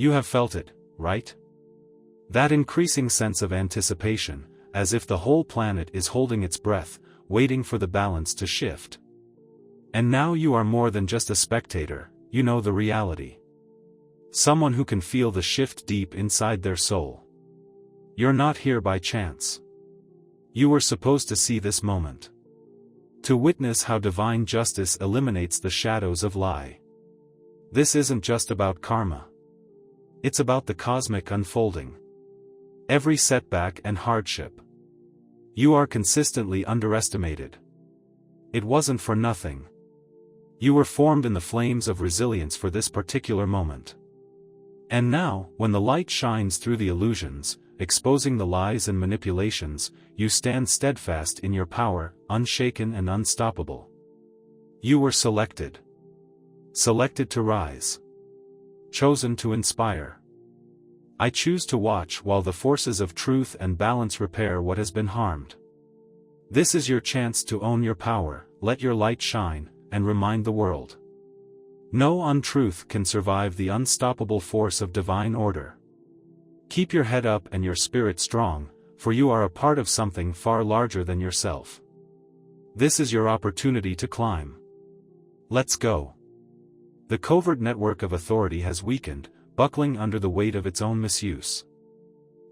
You have felt it, right? That increasing sense of anticipation, as if the whole planet is holding its breath, waiting for the balance to shift. And now you are more than just a spectator, you know the reality. Someone who can feel the shift deep inside their soul. You're not here by chance. You were supposed to see this moment. To witness how divine justice eliminates the shadows of lie. This isn't just about karma. It's about the cosmic unfolding. Every setback and hardship. You are consistently underestimated. It wasn't for nothing. You were formed in the flames of resilience for this particular moment. And now, when the light shines through the illusions, exposing the lies and manipulations, you stand steadfast in your power, unshaken and unstoppable. You were selected. Selected to rise. Chosen to inspire. I choose to watch while the forces of truth and balance repair what has been harmed. This is your chance to own your power, let your light shine, and remind the world. No untruth can survive the unstoppable force of divine order. Keep your head up and your spirit strong, for you are a part of something far larger than yourself. This is your opportunity to climb. Let's go. The covert network of authority has weakened, buckling under the weight of its own misuse.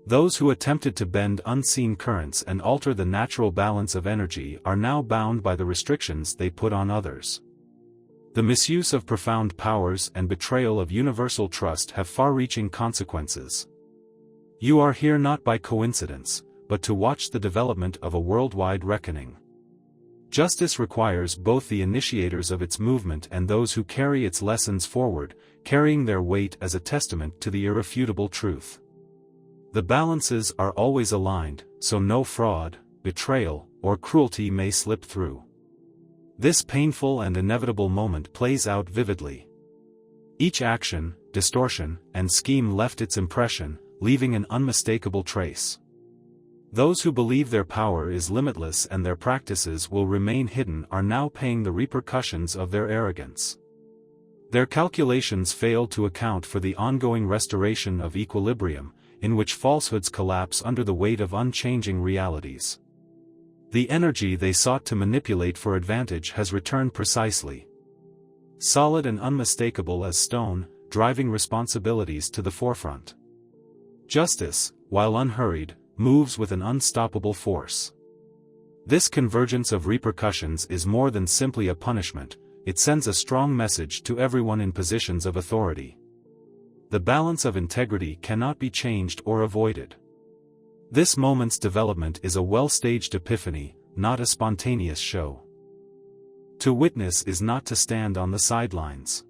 Those who attempted to bend unseen currents and alter the natural balance of energy are now bound by the restrictions they put on others. The misuse of profound powers and betrayal of universal trust have far-reaching consequences. You are here not by coincidence, but to watch the development of a worldwide reckoning. Justice requires both the initiators of its movement and those who carry its lessons forward, carrying their weight as a testament to the irrefutable truth. The balances are always aligned, so no fraud, betrayal, or cruelty may slip through. This painful and inevitable moment plays out vividly. Each action, distortion, and scheme left its impression, leaving an unmistakable trace. Those who believe their power is limitless and their practices will remain hidden are now paying the repercussions of their arrogance. Their calculations fail to account for the ongoing restoration of equilibrium, in which falsehoods collapse under the weight of unchanging realities. The energy they sought to manipulate for advantage has returned precisely. Solid and unmistakable as stone, driving responsibilities to the forefront. Justice, while unhurried, moves with an unstoppable force. This convergence of repercussions is more than simply a punishment, it sends a strong message to everyone in positions of authority. The balance of integrity cannot be changed or avoided. This moment's development is a well-staged epiphany, not a spontaneous show. To witness is not to stand on the sidelines.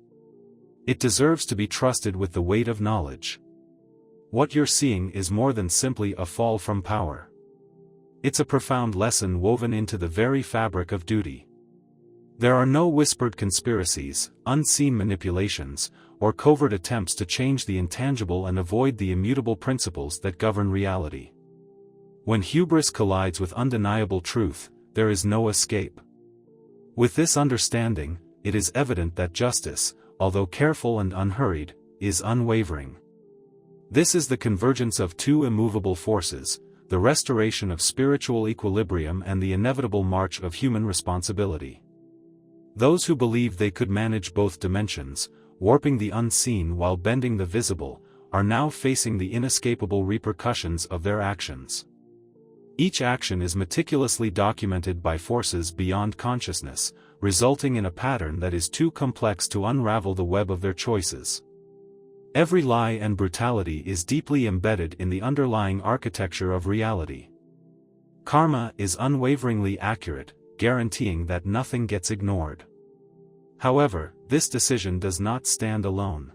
It deserves to be trusted with the weight of knowledge. What you're seeing is more than simply a fall from power. It's a profound lesson woven into the very fabric of duty. There are no whispered conspiracies, unseen manipulations, or covert attempts to change the intangible and avoid the immutable principles that govern reality. When hubris collides with undeniable truth, there is no escape. With this understanding, it is evident that justice, although careful and unhurried, is unwavering. This is the convergence of two immovable forces, the restoration of spiritual equilibrium and the inevitable march of human responsibility. Those who believed they could manage both dimensions, warping the unseen while bending the visible, are now facing the inescapable repercussions of their actions. Each action is meticulously documented by forces beyond consciousness, resulting in a pattern that is too complex to unravel the web of their choices. Every lie and brutality is deeply embedded in the underlying architecture of reality. Karma is unwaveringly accurate, guaranteeing that nothing gets ignored. However, this decision does not stand alone.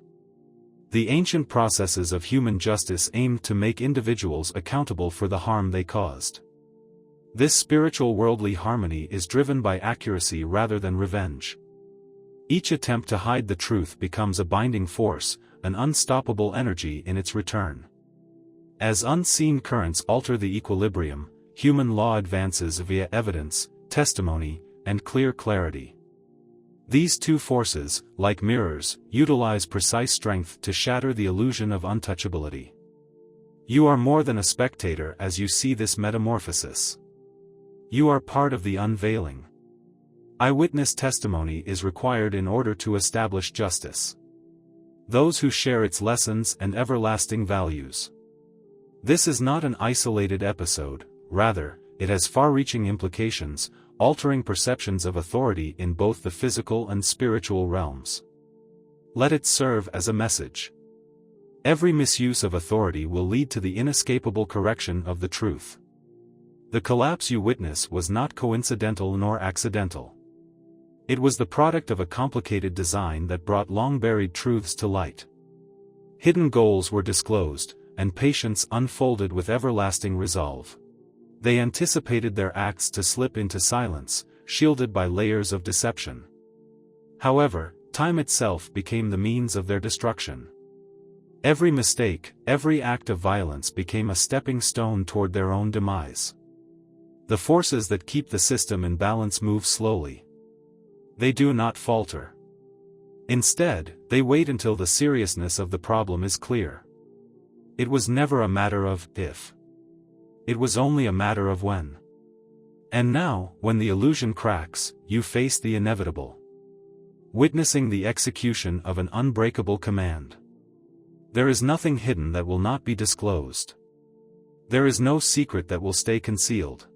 The ancient processes of human justice aimed to make individuals accountable for the harm they caused. This spiritual worldly harmony is driven by accuracy rather than revenge. Each attempt to hide the truth becomes a binding force, an unstoppable energy in its return. As unseen currents alter the equilibrium, human law advances via evidence, testimony, and clear clarity. These two forces, like mirrors, utilize precise strength to shatter the illusion of untouchability. You are more than a spectator as you see this metamorphosis. You are part of the unveiling. Eyewitness testimony is required in order to establish justice. Those who share its lessons and everlasting values. This is not an isolated episode, rather, it has far-reaching implications, altering perceptions of authority in both the physical and spiritual realms. Let it serve as a message. Every misuse of authority will lead to the inescapable correction of the truth. The collapse you witness was not coincidental nor accidental. It was the product of a complicated design that brought long-buried truths to light. Hidden goals were disclosed, and patience unfolded with everlasting resolve. They anticipated their acts to slip into silence, shielded by layers of deception. However, time itself became the means of their destruction. Every mistake, every act of violence became a stepping stone toward their own demise. The forces that keep the system in balance move slowly. They do not falter. Instead, they wait until the seriousness of the problem is clear. It was never a matter of if. It was only a matter of when. And now, when the illusion cracks, you face the inevitable. Witnessing the execution of an unbreakable command. There is nothing hidden that will not be disclosed. There is no secret that will stay concealed.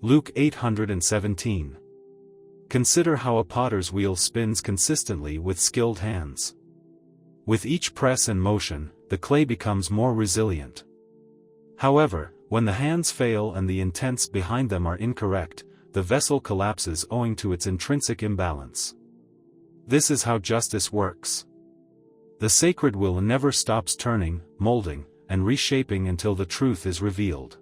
Luke 8:17. Consider how a potter's wheel spins consistently with skilled hands. With each press and motion, the clay becomes more resilient. However, when the hands fail and the intents behind them are incorrect, the vessel collapses owing to its intrinsic imbalance. This is how justice works. The sacred wheel never stops turning, molding, and reshaping until the truth is revealed.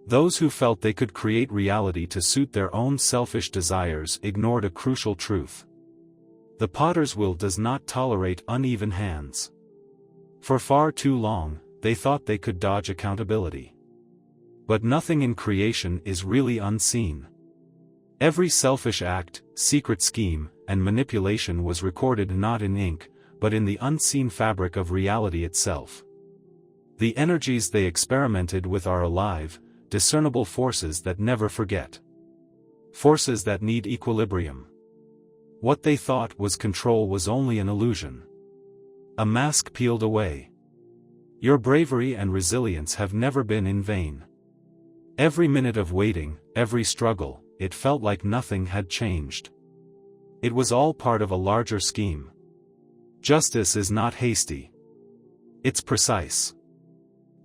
Those who felt they could create reality to suit their own selfish desires ignored a crucial truth. The potter's wheel does not tolerate uneven hands. For far too long, they thought they could dodge accountability. But nothing in creation is really unseen. Every selfish act, secret scheme, and manipulation was recorded not in ink, but in the unseen fabric of reality itself. The energies they experimented with are alive, discernible forces that never forget. Forces that need equilibrium. What they thought was control was only an illusion. A mask peeled away. Your bravery and resilience have never been in vain. Every minute of waiting, every struggle, it felt like nothing had changed. It was all part of a larger scheme. Justice is not hasty. It's precise.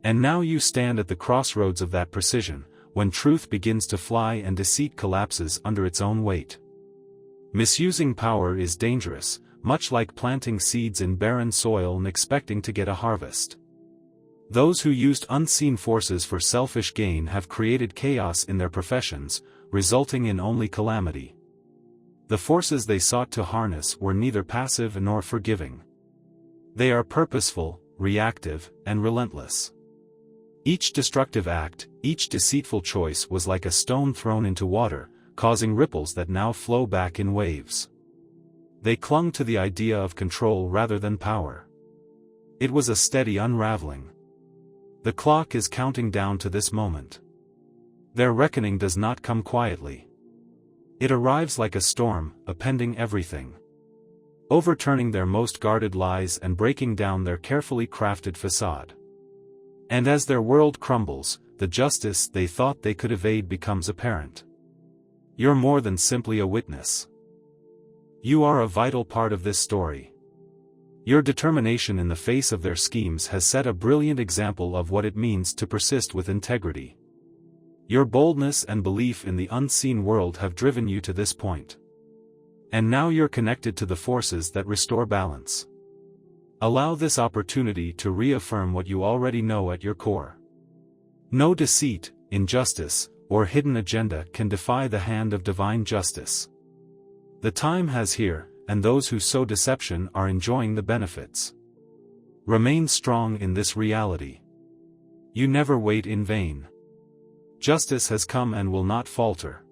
And now you stand at the crossroads of that precision, when truth begins to fly and deceit collapses under its own weight. Misusing power is dangerous, much like planting seeds in barren soil and expecting to get a harvest. Those who used unseen forces for selfish gain have created chaos in their professions, resulting in only calamity. The forces they sought to harness were neither passive nor forgiving. They are purposeful, reactive, and relentless. Each destructive act, each deceitful choice was like a stone thrown into water, causing ripples that now flow back in waves. They clung to the idea of control rather than power. It was a steady unraveling. The clock is counting down to this moment. Their reckoning does not come quietly. It arrives like a storm, appending everything. Overturning their most guarded lies and breaking down their carefully crafted facade. And as their world crumbles, the justice they thought they could evade becomes apparent. You're more than simply a witness. You are a vital part of this story. Your determination in the face of their schemes has set a brilliant example of what it means to persist with integrity. Your boldness and belief in the unseen world have driven you to this point. And now you're connected to the forces that restore balance. Allow this opportunity to reaffirm what you already know at your core. No deceit, injustice, or hidden agenda can defy the hand of divine justice. The time has here, and those who sow deception are enjoying the benefits. Remain strong in this reality. You never wait in vain. Justice has come and will not falter.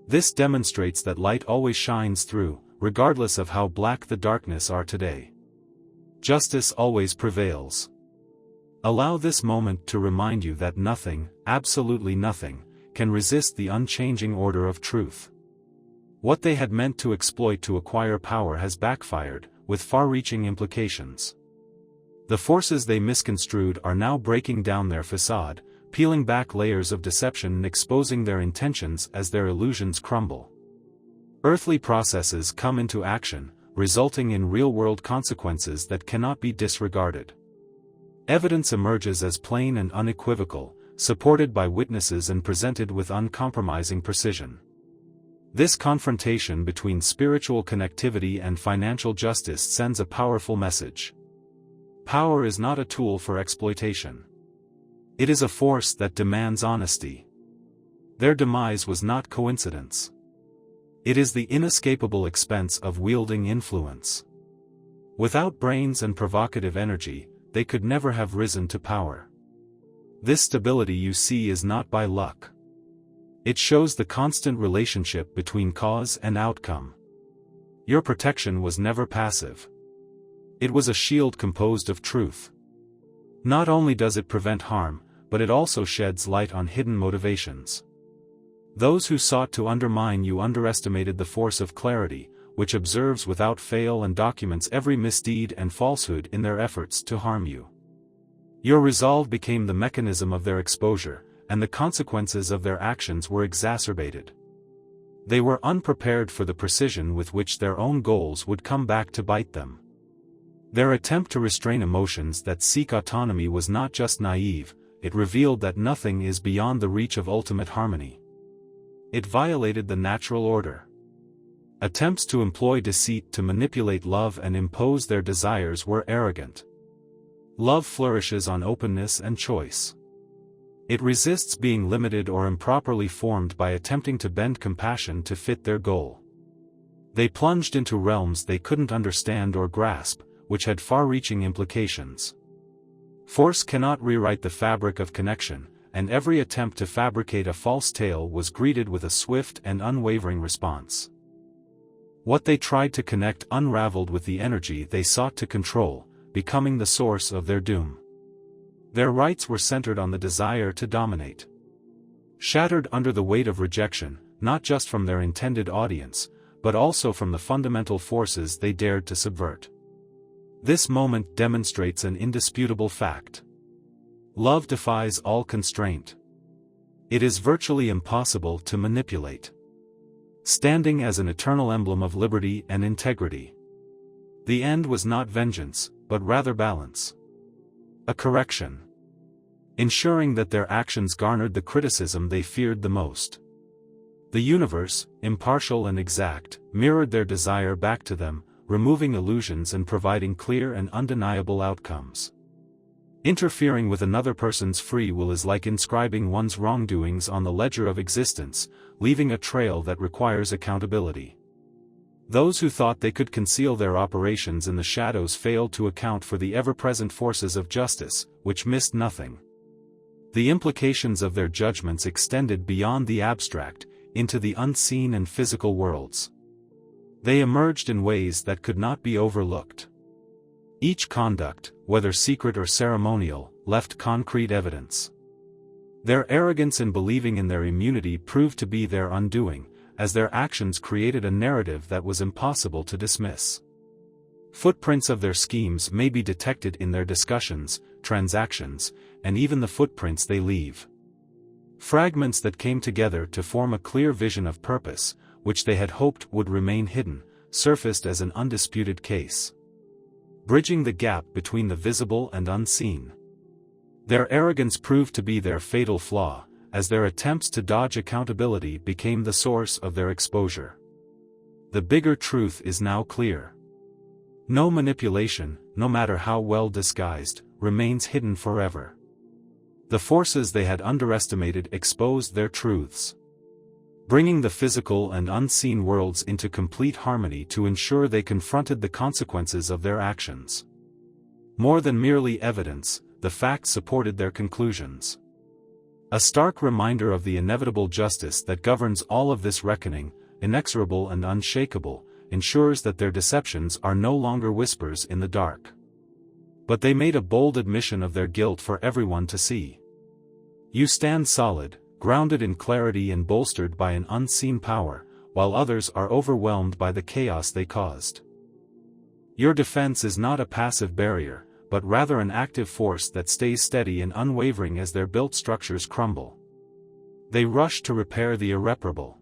This demonstrates that light always shines through, regardless of how black the darkness are today. Justice always prevails. Allow this moment to remind you that nothing, absolutely nothing, can resist the unchanging order of truth. What they had meant to exploit to acquire power has backfired, with far-reaching implications. The forces they misconstrued are now breaking down their facade, peeling back layers of deception and exposing their intentions as their illusions crumble. Earthly processes come into action, resulting in real-world consequences that cannot be disregarded. Evidence emerges as plain and unequivocal, supported by witnesses and presented with uncompromising precision. This confrontation between spiritual connectivity and financial justice sends a powerful message. Power is not a tool for exploitation. It is a force that demands honesty. Their demise was not coincidence. It is the inescapable expense of wielding influence. Without brains and provocative energy, they could never have risen to power. This stability you see is not by luck. It shows the constant relationship between cause and outcome. Your protection was never passive. It was a shield composed of truth. Not only does it prevent harm, but it also sheds light on hidden motivations. Those who sought to undermine you underestimated the force of clarity, which observes without fail and documents every misdeed and falsehood in their efforts to harm you. Your resolve became the mechanism of their exposure, and the consequences of their actions were exacerbated. They were unprepared for the precision with which their own goals would come back to bite them. Their attempt to restrain emotions that seek autonomy was not just naive, it revealed that nothing is beyond the reach of ultimate harmony. It violated the natural order. Attempts to employ deceit to manipulate love and impose their desires were arrogant. Love flourishes on openness and choice. It resists being limited or improperly formed by attempting to bend compassion to fit their goal. They plunged into realms they couldn't understand or grasp, which had far-reaching implications. Force cannot rewrite the fabric of connection, and every attempt to fabricate a false tale was greeted with a swift and unwavering response. What they tried to connect unraveled with the energy they sought to control, becoming the source of their doom. Their rights were centered on the desire to dominate. Shattered under the weight of rejection, not just from their intended audience, but also from the fundamental forces they dared to subvert. This moment demonstrates an indisputable fact. Love defies all constraint. It is virtually impossible to manipulate. Standing as an eternal emblem of liberty and integrity. The end was not vengeance, but rather balance. A correction. Ensuring that their actions garnered the criticism they feared the most. The universe, impartial and exact, mirrored their desire back to them, removing illusions and providing clear and undeniable outcomes. Interfering with another person's free will is like inscribing one's wrongdoings on the ledger of existence, leaving a trail that requires accountability. Those who thought they could conceal their operations in the shadows failed to account for the ever-present forces of justice, which missed nothing. The implications of their judgments extended beyond the abstract, into the unseen and physical worlds. They emerged in ways that could not be overlooked. Each conduct, whether secret or ceremonial, left concrete evidence. Their arrogance in believing in their immunity proved to be their undoing, as their actions created a narrative that was impossible to dismiss. Footprints of their schemes may be detected in their discussions, transactions, and even the footprints they leave. Fragments that came together to form a clear vision of purpose, which they had hoped would remain hidden, surfaced as an undisputed case. Bridging the gap between the visible and unseen. Their arrogance proved to be their fatal flaw, as their attempts to dodge accountability became the source of their exposure. The bigger truth is now clear. No manipulation, no matter how well disguised, remains hidden forever. The forces they had underestimated exposed their truths, bringing the physical and unseen worlds into complete harmony to ensure they confronted the consequences of their actions. More than merely evidence, the facts supported their conclusions. A stark reminder of the inevitable justice that governs all of this reckoning, inexorable and unshakable, ensures that their deceptions are no longer whispers in the dark. But they made a bold admission of their guilt for everyone to see. You stand solid, grounded in clarity and bolstered by an unseen power, while others are overwhelmed by the chaos they caused. Your defense is not a passive barrier, but rather an active force that stays steady and unwavering as their built structures crumble. They rush to repair the irreparable.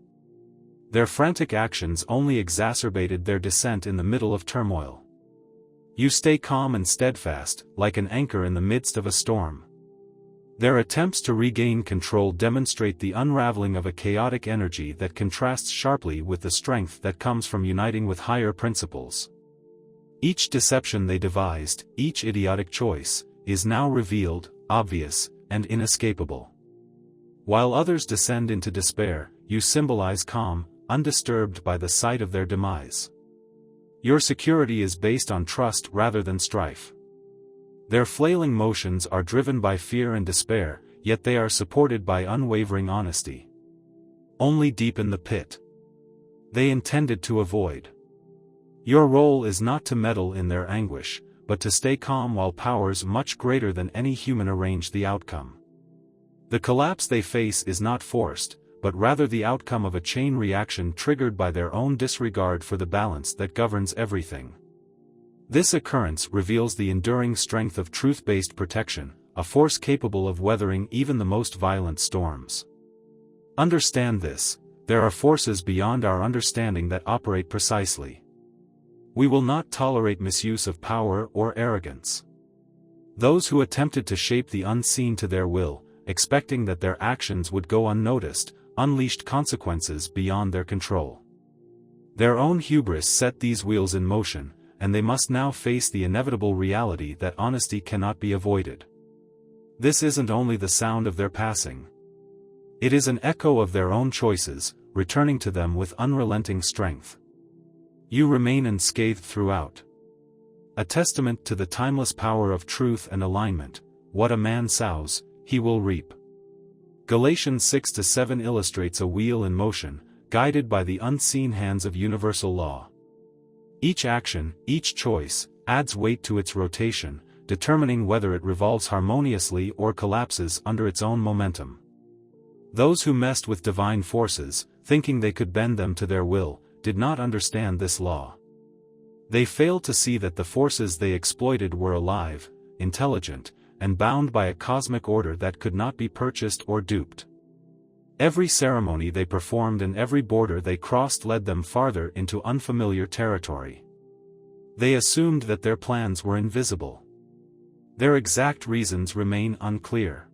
Their frantic actions only exacerbated their descent in the middle of turmoil. You stay calm and steadfast, like an anchor in the midst of a storm. Their attempts to regain control demonstrate the unraveling of a chaotic energy that contrasts sharply with the strength that comes from uniting with higher principles. Each deception they devised, each idiotic choice, is now revealed, obvious, and inescapable. While others descend into despair, you symbolize calm, undisturbed by the sight of their demise. Your security is based on trust rather than strife. Their flailing motions are driven by fear and despair, yet they are supported by unwavering honesty. Only deepen the pit they intended to avoid. Your role is not to meddle in their anguish, but to stay calm while powers much greater than any human arrange the outcome. The collapse they face is not forced, but rather the outcome of a chain reaction triggered by their own disregard for the balance that governs everything. This occurrence reveals the enduring strength of truth-based protection, a force capable of weathering even the most violent storms. Understand this: there are forces beyond our understanding that operate precisely. We will not tolerate misuse of power or arrogance. Those who attempted to shape the unseen to their will, expecting that their actions would go unnoticed, unleashed consequences beyond their control. Their own hubris set these wheels in motion, and they must now face the inevitable reality that honesty cannot be avoided. This isn't only the sound of their passing. It is an echo of their own choices, returning to them with unrelenting strength. You remain unscathed throughout. A testament to the timeless power of truth and alignment: what a man sows, he will reap. Galatians 6-7 illustrates a wheel in motion, guided by the unseen hands of universal law. Each action, each choice, adds weight to its rotation, determining whether it revolves harmoniously or collapses under its own momentum. Those who messed with divine forces, thinking they could bend them to their will, did not understand this law. They failed to see that the forces they exploited were alive, intelligent, and bound by a cosmic order that could not be purchased or duped. Every ceremony they performed and every border they crossed led them farther into unfamiliar territory. They assumed that their plans were invisible. Their exact reasons remain unclear.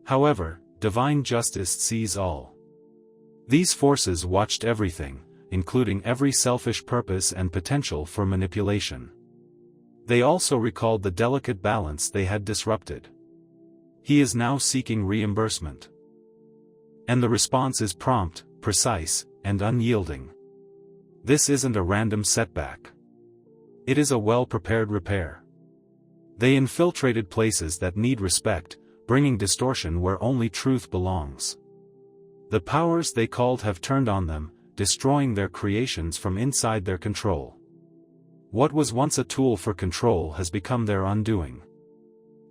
However, divine justice sees all. These forces watched everything, including every selfish purpose and potential for manipulation. They also recalled the delicate balance they had disrupted. He is now seeking reimbursement. And the response is prompt, precise, and unyielding. This isn't a random setback. It is a well-prepared repair. They infiltrated places that need respect, bringing distortion where only truth belongs. The powers they called have turned on them, destroying their creations from inside their control. What was once a tool for control has become their undoing.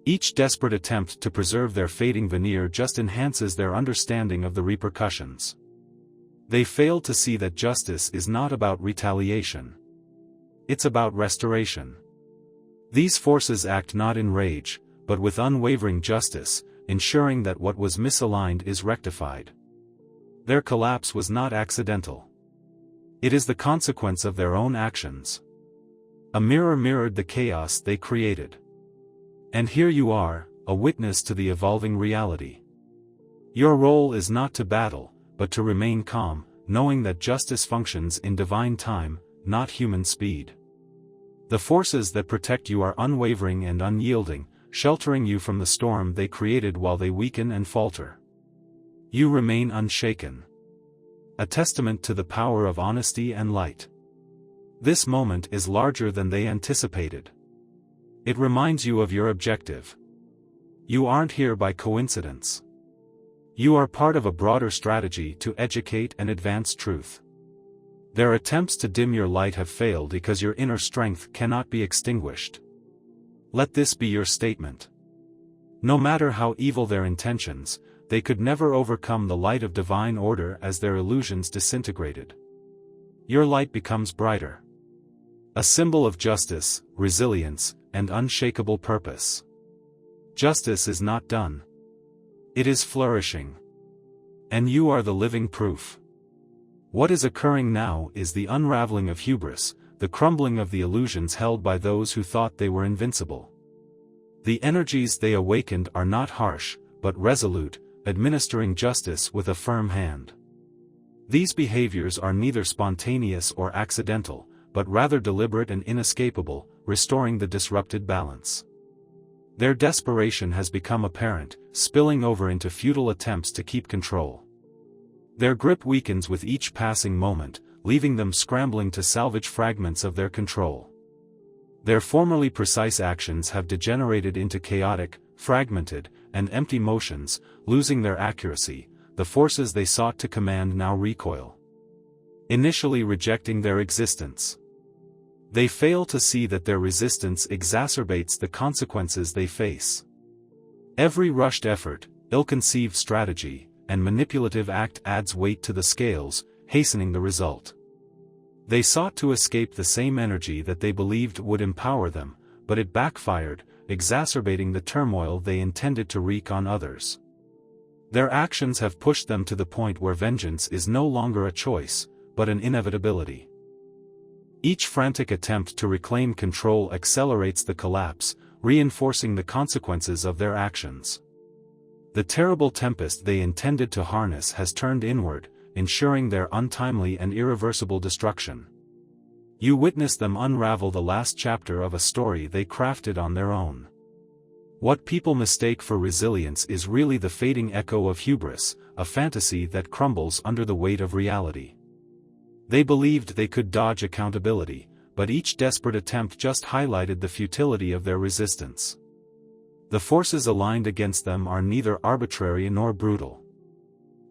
Each desperate attempt to preserve their fading veneer just enhances their understanding of the repercussions. They fail to see that justice is not about retaliation. It's about restoration. These forces act not in rage, but with unwavering justice, ensuring that what was misaligned is rectified. Their collapse was not accidental. It is the consequence of their own actions. A mirror mirrored the chaos they created. And here you are, a witness to the evolving reality. Your role is not to battle, but to remain calm, knowing that justice functions in divine time, not human speed. The forces that protect you are unwavering and unyielding, sheltering you from the storm they created while they weaken and falter. You remain unshaken. A testament to the power of honesty and light. This moment is larger than they anticipated. It reminds you of your objective. You aren't here by coincidence. You are part of a broader strategy to educate and advance truth. Their attempts to dim your light have failed because your inner strength cannot be extinguished. Let this be your statement. No matter how evil their intentions, they could never overcome the light of divine order as their illusions disintegrated. Your light becomes brighter. A symbol of justice, resilience, and unshakable purpose. Justice is not done. It is flourishing. And you are the living proof. What is occurring now is the unraveling of hubris, the crumbling of the illusions held by those who thought they were invincible. The energies they awakened are not harsh, but resolute, administering justice with a firm hand. These behaviors are neither spontaneous or accidental, but rather deliberate and inescapable, restoring the disrupted balance. Their desperation has become apparent, spilling over into futile attempts to keep control. Their grip weakens with each passing moment, leaving them scrambling to salvage fragments of their control. Their formerly precise actions have degenerated into chaotic, fragmented, and empty motions, losing their accuracy. The forces they sought to command now recoil, initially rejecting their existence. They fail to see that their resistance exacerbates the consequences they face. Every rushed effort, ill-conceived strategy, and manipulative act adds weight to the scales, hastening the result. They sought to escape the same energy that they believed would empower them, but it backfired, exacerbating the turmoil they intended to wreak on others. Their actions have pushed them to the point where vengeance is no longer a choice, but an inevitability. Each frantic attempt to reclaim control accelerates the collapse, reinforcing the consequences of their actions. The terrible tempest they intended to harness has turned inward, ensuring their untimely and irreversible destruction. You witness them unravel the last chapter of a story they crafted on their own. What people mistake for resilience is really the fading echo of hubris, a fantasy that crumbles under the weight of reality. They believed they could dodge accountability, but each desperate attempt just highlighted the futility of their resistance. The forces aligned against them are neither arbitrary nor brutal.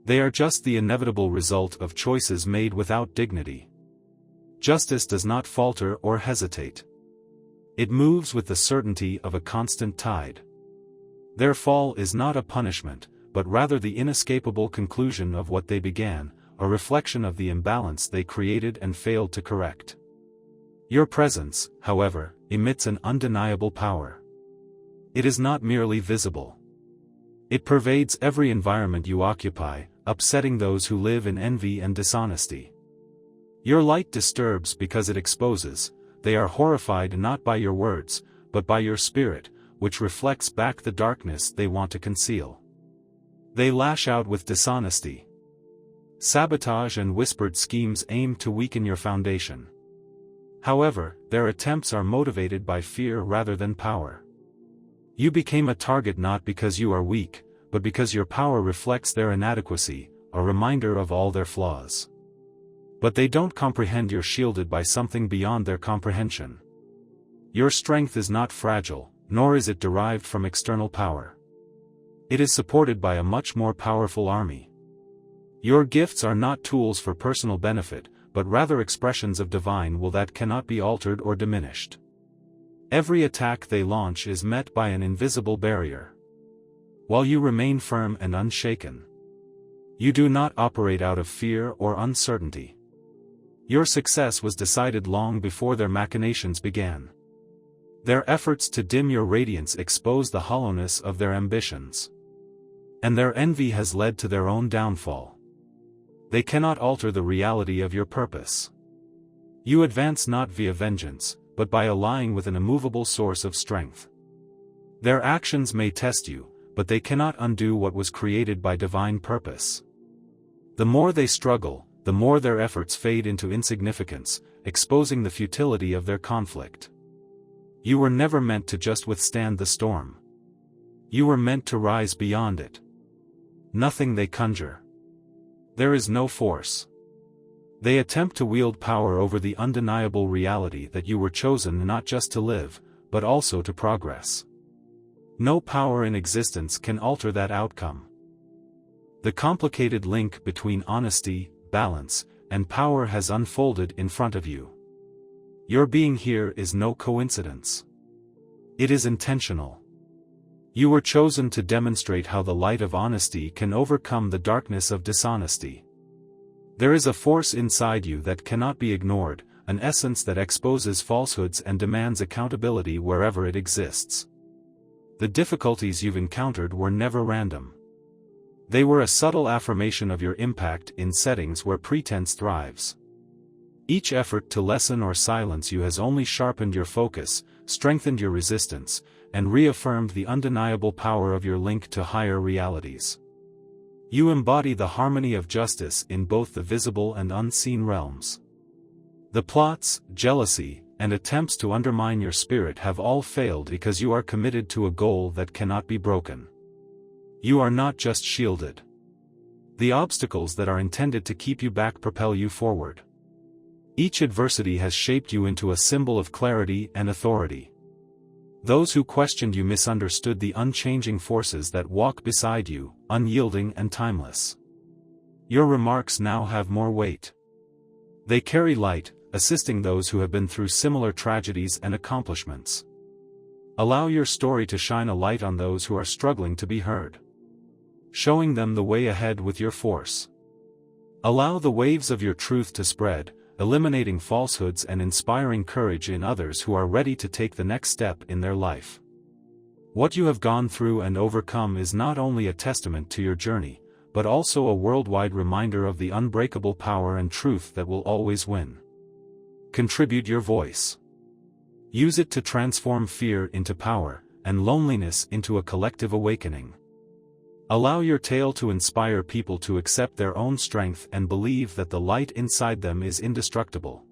They are just the inevitable result of choices made without dignity. Justice does not falter or hesitate. It moves with the certainty of a constant tide. Their fall is not a punishment, but rather the inescapable conclusion of what they began, a reflection of the imbalance they created and failed to correct. Your presence, however, emits an undeniable power. It is not merely visible. It pervades every environment you occupy, upsetting those who live in envy and dishonesty. Your light disturbs because it exposes. They are horrified not by your words, but by your spirit, which reflects back the darkness they want to conceal. They lash out with dishonesty, sabotage, and whispered schemes aimed to weaken your foundation. However, their attempts are motivated by fear rather than power. You became a target not because you are weak, but because your power reflects their inadequacy, a reminder of all their flaws. But they don't comprehend you're shielded by something beyond their comprehension. Your strength is not fragile, nor is it derived from external power. It is supported by a much more powerful army. Your gifts are not tools for personal benefit, but rather expressions of divine will that cannot be altered or diminished. Every attack they launch is met by an invisible barrier. While you remain firm and unshaken, you do not operate out of fear or uncertainty. Your success was decided long before their machinations began. Their efforts to dim your radiance expose the hollowness of their ambitions. And their envy has led to their own downfall. They cannot alter the reality of your purpose. You advance not via vengeance, but by allying with an immovable source of strength. Their actions may test you, but they cannot undo what was created by divine purpose. The more they struggle, the more their efforts fade into insignificance, exposing the futility of their conflict. You were never meant to just withstand the storm. You were meant to rise beyond it. Nothing they conjure. There is no force. They attempt to wield power over the undeniable reality that you were chosen not just to live, but also to progress. No power in existence can alter that outcome. The complicated link between honesty, balance, and power has unfolded in front of you. Your being here is no coincidence. It is intentional. You were chosen to demonstrate how the light of honesty can overcome the darkness of dishonesty. There is a force inside you that cannot be ignored, an essence that exposes falsehoods and demands accountability wherever it exists. The difficulties you've encountered were never random. They were a subtle affirmation of your impact in settings where pretense thrives. Each effort to lessen or silence you has only sharpened your focus, strengthened your resistance, and reaffirmed the undeniable power of your link to higher realities. You embody the harmony of justice in both the visible and unseen realms. The plots, jealousy, and attempts to undermine your spirit have all failed because you are committed to a goal that cannot be broken. You are not just shielded. The obstacles that are intended to keep you back propel you forward. Each adversity has shaped you into a symbol of clarity and authority. Those who questioned you misunderstood the unchanging forces that walk beside you, unyielding and timeless. Your remarks now have more weight. They carry light, assisting those who have been through similar tragedies and accomplishments. Allow your story to shine a light on those who are struggling to be heard, showing them the way ahead with your force. Allow the waves of your truth to spread, eliminating falsehoods and inspiring courage in others who are ready to take the next step in their life. What you have gone through and overcome is not only a testament to your journey, but also a worldwide reminder of the unbreakable power and truth that will always win. Contribute your voice. Use it to transform fear into power, and loneliness into a collective awakening. Allow your tale to inspire people to accept their own strength and believe that the light inside them is indestructible.